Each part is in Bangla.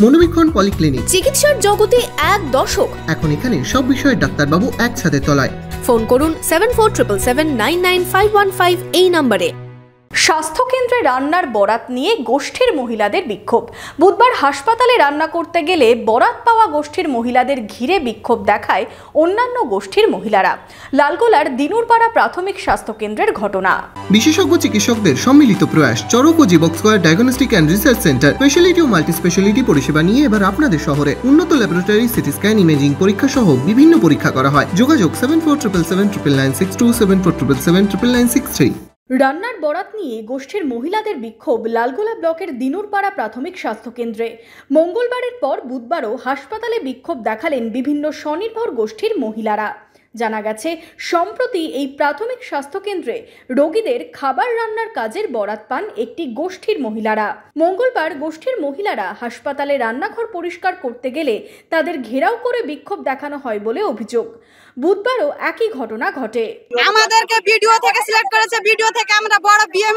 মনোবীক্ষণ পলিক্লিনিক, চিকিৎসার জগতে এক দশক। এখন এখানে সব বিষয়ে ডাক্তারবাবু এক ছাদের তলায়। ফোন করুন 7477799515 এই নম্বরে। স্বাস্থ্যকেন্দ্রে রান্নার বরাত নিয়ে গোষ্ঠীর মহিলাদের বিক্ষোভ। বুধবার হাসপাতালে রান্না করতে গেলে বরাত পাওয়া গোষ্ঠীর মহিলাদের ঘিরে বিক্ষোভ দেখায় অন্যান্য গোষ্ঠীর মহিলারা। লালগোলার দিনুরপাড়া প্রাথমিক স্বাস্থ্যকেন্দ্রের ঘটনা। বিশেষজ্ঞ চিকিৎসকদের সম্মিলিত প্রয়াস, চরক ও Jibak square diagnostic and research centre speciality ও মাল্টি স্পেশালিটি পরিষেবা নিয়ে এবার আপনাদের শহরে উন্নত ল্যাবরেটরি, সিটি স্ক্যান, ইমেজিং পরীক্ষা সহ বিভিন্ন পরীক্ষা করা হয়। যোগাযোগ 7477799962, 7477799963। রান্নার বরাত নিয়ে গোষ্ঠীর মহিলাদের বিক্ষোভ লালগোলা ব্লকের দিনুরপাড়া প্রাথমিক স্বাস্থ্যকেন্দ্রে। মঙ্গলবারের পর বুধবারও হাসপাতালে বিক্ষোভ দেখালেন বিভিন্ন স্বনির্ভর গোষ্ঠীর মহিলারা। জানা গেছে, সম্প্রতি এই প্রাথমিক স্বাস্থ্যকেন্দ্রে রোগীদের খাবার রান্নার কাজের বরাত পান একটি গোষ্ঠীর মহিলারা। মঙ্গলবার গোষ্ঠীর মহিলারা হাসপাতালে রান্নাঘর পরিষ্কার করতে গেলে তাদের ঘেরাও করে বিক্ষোভ দেখানো হয় বলে অভিযোগ। বুধবারও একই ঘটনা ঘটে। আমাদেরকে ভিডিও থেকে সিলেক্ট করেছে, ভিডিও থেকে আমরা বড় বিএম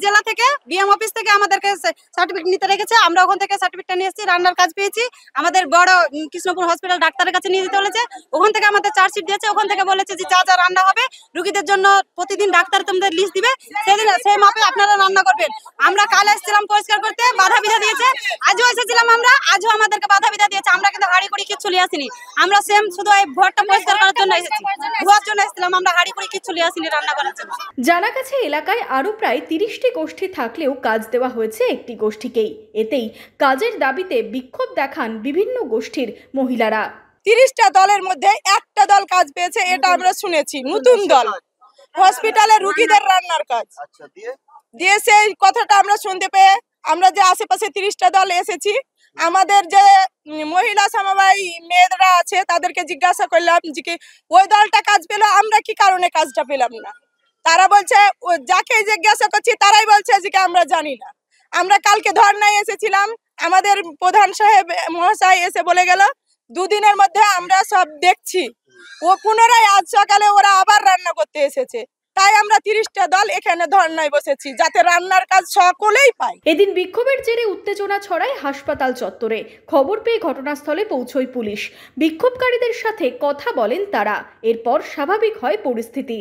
জেলা থেকে বিএম অফিস থেকে আমাদেরকে সার্টিফিকেট নিতে রেখেছে। আমরা ওখান থেকে সার্টিফিকেটটা নিয়ে এসেছি, রান্নার কাজ পেয়েছি। আমাদের বড় কৃষ্ণপুর হসপিটাল ডাক্তারের কাছে নিয়ে যেতে বলেছে, ওখান থেকে আমাদের চার্জশিট দিয়েছে। ওখান থেকে বলেছে যে যা যা রান্না হবে রোগীদের জন্য প্রতিদিন ডাক্তার তোমাদের লিস্ট দিবে, সেদিন সেই মাপে আপনারা রান্না করবেন। আমরা কাল এসেছিলাম পরিষ্কার করতে, বাধা বিধা দিয়েছে। আজও এসেছিলাম আমরা, আজও আমাদেরকে বাধা বিধা দিয়েছে। আমরা কিন্তু হাড়ি কুড়ি কিচ্ছু নিয়ে আসিনি। আমরা সেম শুধু এই ঘরটা পরিষ্কার করার জন্য এসেছি, ধোয়ার জন্য এসেছিলাম। আমরা হাড়ি কুড়ি কিচ্ছু নিয়ে আসিনি রান্না করার জন্য। জানা গেছে, এলাকায় আরো প্রায় 30টি গোষ্ঠী থাকলেও কাজ দেওয়া হয়েছে একটি গোষ্ঠীকেই। এতেই কাজের দাবিতে বিক্ষোভ দেখান বিভিন্ন গোষ্ঠীর মহিলারা। 30টা দলের মধ্যে একটা দল কাজ পেয়েছে, এটা আমরা শুনেছি। নতুন দল হসপিটালে রোগীদের রান্নার কাজ দিয়েছে, এই কথাটা আমরা শুনতে পেয়ে আমরা যে আশেপাশে 30টা দল এসেছি, আমাদের যে মহিলা সমবায় মেয়েরা আছে তাদেরকে জিজ্ঞাসা করলাম যে কি ওই দলটা কাজ পেলো, আমরা কি কারণে কাজটা পেলাম না। তারা বলছে, যাকে জিজ্ঞাসা করছি তারাই বলছে যে কি আমরা জানি না। আমরা কালকে ধর্নায় এসেছিলাম, আমাদের প্রধান সাহেব মহাশয় এসে বলে গেল 2 দিনের মধ্যে আমরা সব দেখছি। ও পুনরায় আজ সকালে ওরা আবার রান্না করতে এসেছে। তাই আমরা 30টা দল এখানে ধর্নায় বসেছি, যাতে রান্নার কাজ সকলেই পায়। এদিন বিক্ষোভের জেরে উত্তেজনা ছড়ায় হাসপাতাল চত্বরে। খবর পেয়ে ঘটনাস্থলে পৌঁছয় পুলিশ। বিক্ষোভকারীদের সাথে কথা বলেন তারা। এরপর স্বাভাবিক হয় পরিস্থিতি।